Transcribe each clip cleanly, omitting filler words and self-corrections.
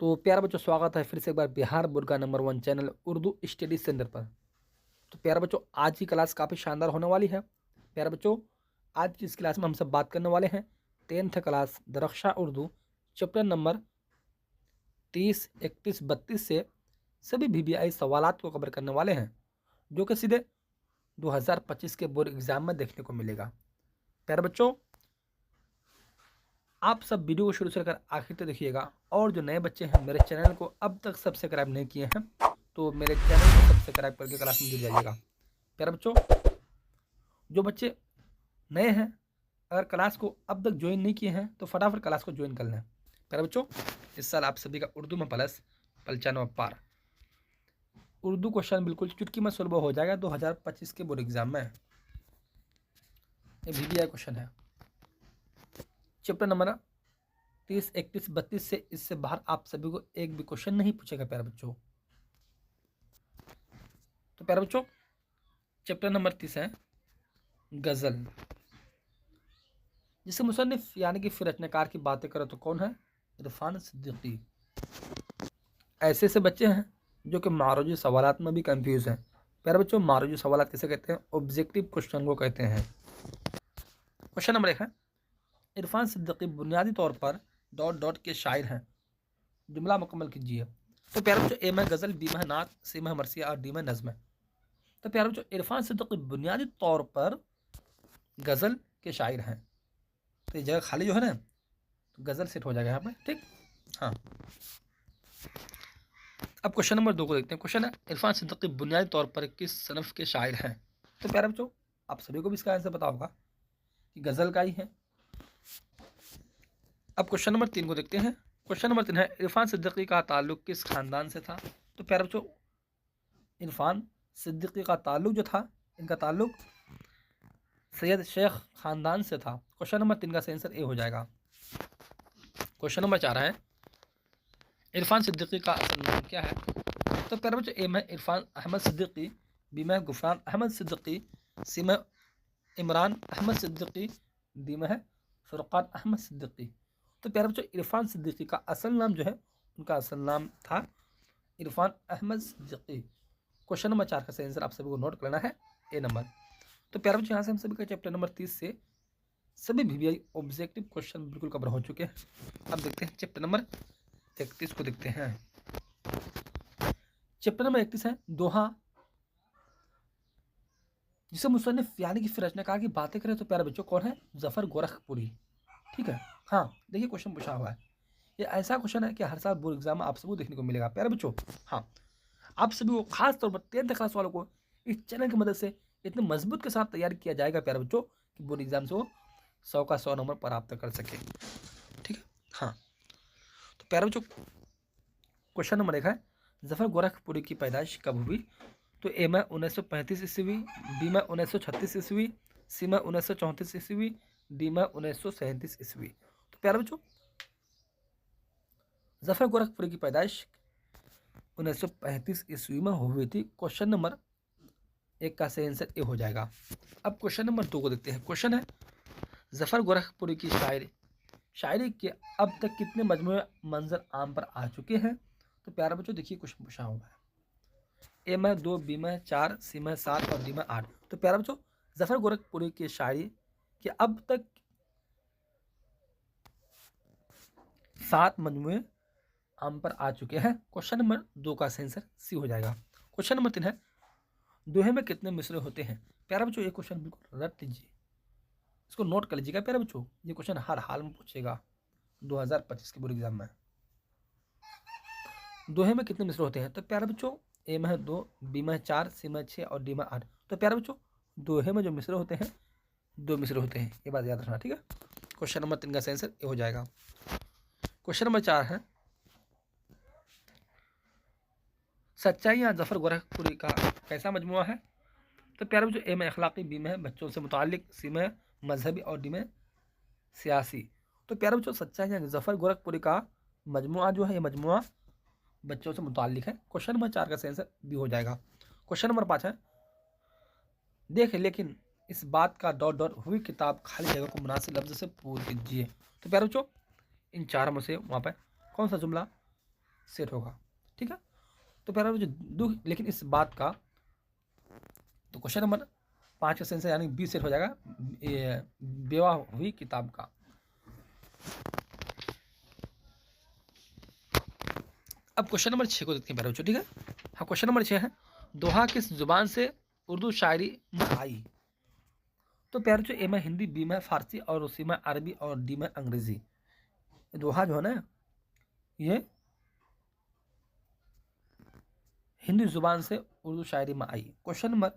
तो प्यारे बच्चों, स्वागत है फिर से एक बार बिहार बोर्ड का number 1 channel Urdu study centre पर। तो प्यारे बच्चों, आज की क्लास काफ़ी शानदार होने वाली है। प्यारे बच्चों, आज की इस क्लास में हम सब बात करने वाले हैं 10th class Darakhsha Urdu chapter number 30, 31, 32 से सभी VBI सवालात को कवर करने वाले हैं, जो कि सीधे 2025 के बोर्ड एग्जाम में देखने को मिलेगा। प्यारे बच्चों, आप सब वीडियो को शुरू से लेकर आखिर तक देखिएगा, और जो नए बच्चे हैं मेरे चैनल को अब तक सब्सक्राइब नहीं किए हैं तो मेरे चैनल को सब्सक्राइब करके क्लास में जुड़ जाइएगा। प्यारे बच्चों, जो बच्चे नए हैं अगर क्लास को अब तक ज्वाइन नहीं किए हैं तो फटाफट क्लास को ज्वाइन कर लें। प्यारे बच्चों, इस साल आप सभी का उर्दू में प्लस 95 पार। उर्दू क्वेश्चन बिल्कुल चुटकी में सुलभ हो जाएगा 2025 के बोर्ड एग्जाम में। ये VBI क्वेश्चन है चैप्टर नंबर 30, 31, 32 से। इससे बाहर आप सभी को एक भी क्वेश्चन नहीं पूछेगा प्यारे बच्चों। तो प्यारे बच्चों, चैप्टर नंबर 30 है गज़ल। जिसे मुसन्निफ यानी कि फिर रचनाकार की बातें करें तो कौन है? इरफान सिद्दीकी। ऐसे से बच्चे हैं जो कि मारूजी सवालात में भी कंफ्यूज हैं। प्यारे बच्चों, मारूजी सवालात किसे कहते हैं? ऑब्जेक्टिव क्वेश्चन को कहते हैं। क्वेश्चन नंबर 1 है, इरफान सिद्दीकी बुनियादी तौर पर डॉट डॉट के शायर हैं, जुमला मुकम्मल कीजिए। तो प्यारे बच्चों, ए में गज़ल, बी में नात, सी में मरसिया और डी में नज़्म है। तो प्यारे बच्चों, इरफान सिद्दीकी बुनियादी तौर पर गज़ल के शायर हैं, तो ये जगह खाली जो है ना, तो गज़ल सेट हो जाएगा यहाँ पे, ठीक। हाँ, अब क्वेश्चन नंबर 2 को देखते हैं। क्वेश्चन है, इरफान सिद्दीकी बुनियादी तौर पर किस सनफ के शायर हैं? तो प्यारे बच्चों, आप सभी को भी इसका आंसर पता होगा कि गज़ल का ही है। अब क्वेश्चन नंबर 3 को देखते हैं। क्वेश्चन नंबर 3 है, इरफान सिद्दीकी का ताल्लुक किस खानदान से था? तो प्यारे बच्चों, इरफान सिद्दीकी का ताल्लुक जो था, इनका ताल्लुक सैयद शेख खानदान से था। क्वेश्चन नंबर 3 का आंसर ए हो जाएगा। क्वेश्चन नंबर 4 है, इरफान सिद्दीकी का असल नाम क्या है? तो प्यारे बच्चों, ए में इरफान अहमद सिद्दीकी, बी में गुफरान अहमद सिद्दीकी, सी में इमरान अहमद सिद्दीकी, डी में है फुरकान अहमद सिद्दीकी। तो प्यारे बच्चों, इरफान सिद्दीकी का असल नाम जो है, उनका असल नाम था इरफान अहमद सिद्दीकी। क्वेश्चन नंबर 4 का आंसर आप सभी को नोट करना है, ए नंबर। तो प्यारे बच्चों, यहाँ से हम सभी का चैप्टर नंबर 30 से सभी VBI ऑब्जेक्टिव क्वेश्चन बिल्कुल कवर हो चुके हैं। अब देखते हैं चैप्टर नंबर 31 को देखते हैं। चैप्टर नंबर 31 है दोहा। जिसे मुसन्निफ यानी कि फिर रचनाकार की बातें करें तो प्यारे बच्चों कौन है? जफर गोरखपुरी, ठीक है। हाँ, देखिए क्वेश्चन पूछा हुआ है, ये ऐसा क्वेश्चन है कि हर साल बोर्ड एग्जाम में आप सबको देखने को मिलेगा प्यारे बच्चों। हाँ, आप सभी को खास तौर पर 10th क्लास वालों को इस चैनल की मदद से इतने मजबूत के साथ तैयार किया जाएगा प्यारे बच्चों कि बोर्ड एग्जाम से वो 100 का 100 नंबर प्राप्त कर सके, ठीक है। हाँ, तो प्यारे बच्चों, क्वेश्चन नंबर 1 है, जफर गोरखपुरी की पैदाइश कब हुई? तो ए में 1935 ईस्वी, बी में 1936 ईस्वी, सी में 1934 ईस्वी, डी में 1937 ईस्वी। तो प्यारे बच्चों, जफर गोरखपुरी की पैदाइश 1935 ईस्वी में हुई थी। क्वेश्चन नंबर 1 का सही आंसर ए हो जाएगा। अब क्वेश्चन नंबर 2 को देखते हैं। क्वेश्चन है, जफर गोरखपुरी की शायरी के अब तक कितने मजमूए मंजर आम पर आ चुके हैं? तो प्यारे बच्चों, देखिए क्वेश्चन पूछा हुआ है, ए में 2, बी में 4, सी में 7 और डी में 8। तो प्यारे बच्चों, जफर गोरखपुरी की शायरी के अब तक 7 मजमूए आम पर आ चुके हैं। क्वेश्चन नंबर 2 का आंसर सी हो जाएगा। क्वेश्चन नंबर 3 है, दोहे में कितने मिसरे होते हैं? प्यारे बच्चों, ये क्वेश्चन बिल्कुल रट लीजिए, इसको नोट कर लीजिएगा प्यारे बच्चों, ये क्वेश्चन हर हाल में पूछेगा 2025 के बोर्ड एग्जाम में। दोहे में कितने मिसरे होते हैं? तो प्यारे बच्चों, ए में 2, बी में 4, सी में 6 और डी में 8। तो प्यारे बच्चों, दोहे में जो मिसरे होते हैं 2 मिसरे होते हैं, ये बात याद रखना, ठीक है। क्वेश्चन नंबर 3 का आंसर ए हो जाएगा। क्वेश्चन नंबर 4 है, सच्चाइयाँ जफर गोरखपुरी का कैसा मजमुआ है? तो प्यारे बच्चों, ए में अखलाकी, बी में बच्चों से मुताल्लिक, सी में मजहबी और डी में सियासी। तो प्यारे बच्चों, सच्चाइयाँ जफर गोरखपुरी का मजमुआ जो है, ये मजमुआ बच्चों से मुताल्लिक है। क्वेश्चन नंबर 4 का आंसर बी हो जाएगा। क्वेश्चन नंबर 5 है, देख लेकिन इस बात का डॉट डॉट हुई किताब खाली जगह को मुनासिब लफ्ज से पूरी कीजिए। तो प्यारे बच्चों, इन चारों में से वहाँ पर कौन सा जुमला सेट होगा, ठीक है। तो प्यारा जो दुख लेकिन इस बात का, तो क्वेश्चन नंबर 5 का सेंसर यानी बी सेट हो जाएगा, ये बेवा हुई किताब का। अब क्वेश्चन नंबर 6 को देखते हैं प्यारे बच्चों, ठीक है। हाँ, क्वेश्चन नंबर 6 है, दोहा किस जुबान से उर्दू शायरी में आई? तो प्यारे बच्चों, ए में हिंदी, बी में फारसी और सी में अरबी और डी में अंग्रेजी। दोहा जो है ना, ये हिंदी जुबान से उर्दू शायरी में आई। क्वेश्चन नंबर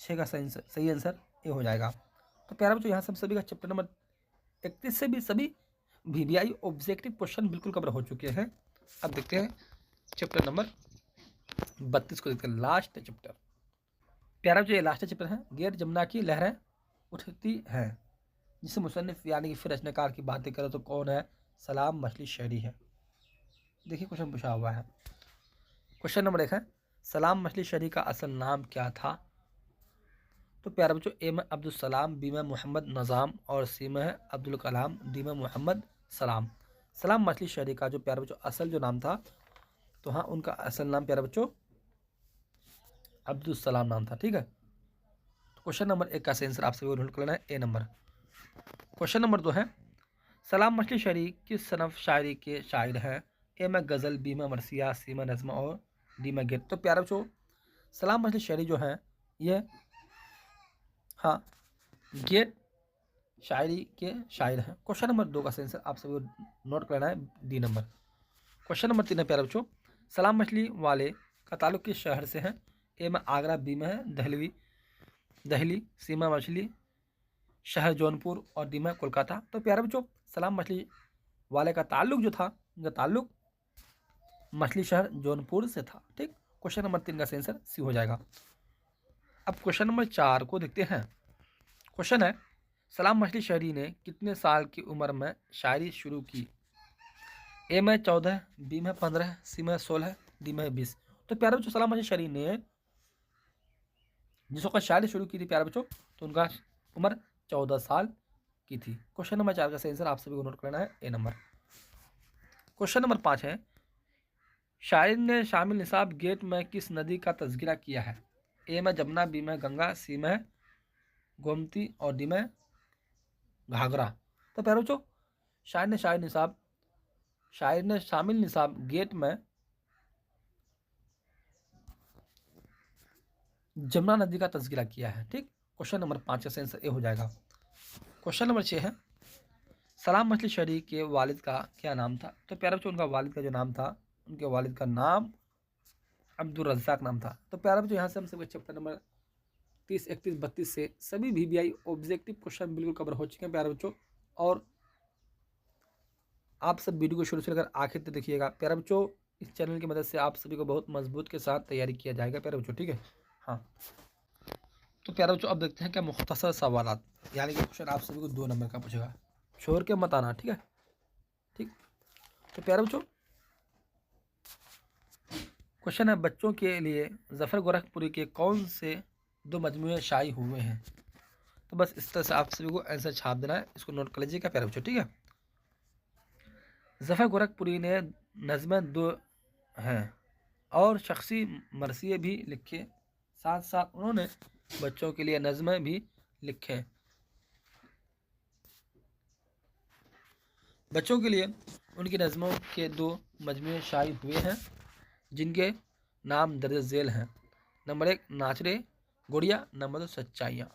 6 का सही आंसर ये हो जाएगा। तो प्यारे बच्चों, यहाँ सब सभी का चैप्टर नंबर 31 से भी सभी VBI ऑब्जेक्टिव क्वेश्चन बिल्कुल कवर हो चुके हैं। अब देखते हैं चैप्टर नंबर 32 को, देखते हैं लास्ट चैप्टर। प्यारा जो ये लास्ट चैप्टर है, गेट जमुना की लहरें उठती हैं, जिसे मुसन्निफ यानी कि फिर रचनाकार की बातें करें तो कौन है? सलाम मछली शहरी है। देखिए क्वेश्चन पूछा हुआ है। क्वेश्चन नंबर 1 है, सलाम मछली शहरी का असल नाम क्या था? तो प्यारे बच्चों, ए में अब्दुल सलाम, बी में मोहम्मद नज़ाम और सी में है अब्दुल कलाम, डी में मोहम्मद सलाम। सलाम मछली शहरी का जो प्यारे बच्चों असल जो नाम था, तो हाँ उनका असल नाम प्यारे बच्चों अब्दुल सलाम नाम था, ठीक है। तो क्वेश्चन नंबर 1 का आंसर आप सभी को नोट कर लेना है, ए नंबर। क्वेश्चन नंबर 2 है, सलाम मछली शहरी किस सनफ शायरी के शायर हैं? ए में गज़ल, बी में मरसिया, सी में नज़्म और डी में गेट। तो प्यारे बच्चों, सलाम मछली शहरी जो है ये हाँ गेट शायरी के शायर हैं। क्वेश्चन नंबर 2 का आंसर आप सभी को नोट करना है, डी नंबर। क्वेश्चन नंबर 3 है प्यारे बच्चों, सलाम मछली वाले का ताल्लुक किस शहर से है? ए में आगरा, बी में है दहली, सी में मछली शहर जौनपुर और डी में कोलकाता। तो प्यारे बच्चों, सलाम मछली वाले का ताल्लुक जो था, उनका ताल्लुक मछली शहर जौनपुर से था, ठीक। क्वेश्चन नंबर 3 का आंसर सी हो जाएगा। अब क्वेश्चन नंबर 4 को देखते हैं। क्वेश्चन है, सलाम मछली शहरी ने कितने साल की उम्र में शायरी शुरू की? ए में 14, बी में 15, सी में 16, डी में 20। तो प्यारे बच्चों, सलाम मछली शहरी ने जिस वक्त शायरी शुरू की थी प्यारे बच्चों, तो उनका उम्र 14 साल की थी। क्वेश्चन नंबर 4 का आंसर आप सभी को नोट करना है, ए नंबर। क्वेश्चन नंबर 5 है, शायर ने शामिल निसाब गेट में किस नदी का तज़किरा किया है? ए में जमुना, बी में गंगा, सी में गोमती और डी में घाघरा। तो प्यारे बच्चों, शायर ने शामिल निसाब गेट में जमुना नदी का तज़किरा किया है, ठीक। क्वेश्चन नंबर 5 का आंसर ए हो जाएगा। क्वेश्चन नंबर 6 है, सलाम मछली शहरी के वालिद का क्या नाम था? तो प्यारे बच्चों, उनका वालिद का जो नाम था, उनके वालिद का नाम अब्दुल रज़्ज़ाक नाम था। तो प्यारे बच्चों, यहाँ से हम सभी चैप्टर नंबर 30, 31, 32 से सभी VBI ऑब्जेक्टिव क्वेश्चन बिल्कुल कवर हो चुके हैं प्यारे बच्चों। और आप सब वीडियो को शुरू से लेकर आखिर तक देखिएगा प्यारे बच्चों। इस चैनल की मदद से आप सभी को बहुत मजबूत के साथ तैयारी किया जाएगा प्यारे बच्चों, ठीक है। हाँ, तो प्यारे बच्चों, अब देखते हैं क्या मुख्तसर सवालात, यानी कि क्वेश्चन आप सभी को 2 नंबर का पूछेगा, छोड़ के मत आना, ठीक है, ठीक। तो प्यारे बच्चों, क्वेश्चन है, बच्चों के लिए ज़फ़र गोरखपुरी के कौन से 2 मजमूए शाये हुए हैं? तो बस इस तरह से आप सभी को आंसर छाप देना है, इसको नोट कर लीजिएगा प्यारे बच्चों, ठीक है। ज़फ़र गोरखपुरी ने नज़में 2 हैं और शख्सी मरसिए भी लिखे, साथ साथ उन्होंने बच्चों के लिए नज़में भी लिखे। बच्चों के लिए उनकी नज़मों के 2 मजमूए शाये हुए हैं, जिनके नाम दर्ज झेल हैं। नंबर 1 नाचरे गुड़िया, नंबर 2 सच्चाइयाँ।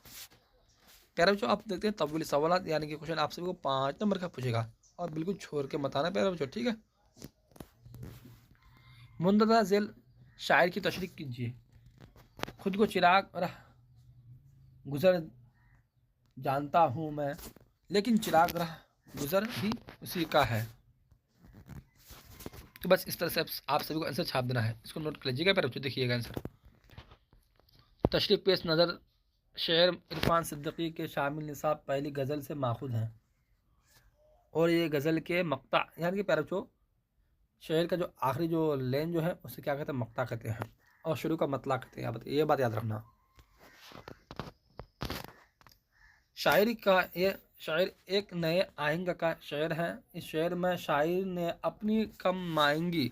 प्यारे बच्चों, आप देखते हैं तवील सवाल, यानी कि क्वेश्चन आप सभी को 5 नंबर का पूछेगा और बिल्कुल छोड़ के मत आना प्यारे बच्चों, ठीक है। मुंदरजा झेल शायर की तशरीह कीजिए। खुद को चिराग रह गुजर जानता हूँ मैं, लेकिन चिराग रह गुजर भी उसी का है। तो बस इस तरह से आप सभी को आंसर छाप देना है, इसको नोट कर लीजिएगा प्यारे बच्चों, देखिएगा आंसर। तशरीफ पेश नज़र शेर इरफान सिद्दीकी के शामिल निसाब पहली गज़ल से माखूद हैं, और ये गज़ल के मक्ता, यानी कि प्यारे बच्चों, शेर का जो आखिरी जो लाइन जो है उसे क्या कहते हैं? मक्ता कहते हैं, और शुरू का मतला कहते हैं। ये बात याद रखना। शायरी का ये शायर एक नए आहंग का शायर है। इस शेर में शायर ने अपनी कम मांगी